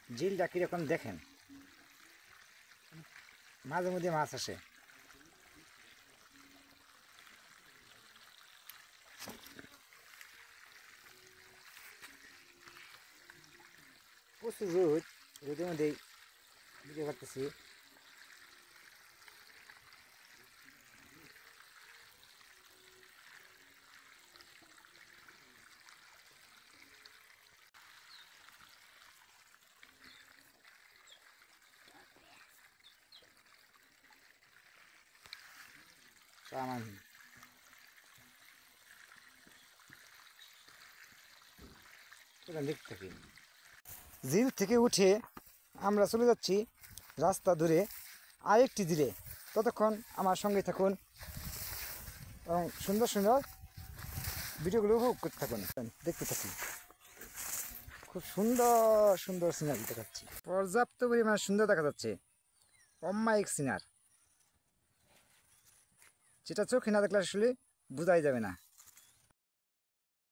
ঝিলটা কীরকম দেখেন, মাঝে মধ্যে মাছ আসে। প্রচুর রোদ, রোদের মধ্যেই ভিডিও করতেছি। সামান দেখতে থাকি। ঝিল থেকে উঠে আমরা চলে যাচ্ছি রাস্তা ধরে আরেকটি ঝিলে। ততক্ষণ আমার সঙ্গে থাকুন এবং সুন্দর সুন্দর ভিডিওগুলো উপভোগ করতে থাকুন, দেখতে থাকুন। খুব সুন্দর সুন্দর সিনারি দেখাচ্ছি, পর্যাপ্ত পরিমাণে সুন্দর দেখা যাচ্ছে, অমায়িক সিনার, যেটা চোখে না দেখলে আসলে বোঝাই যাবে না।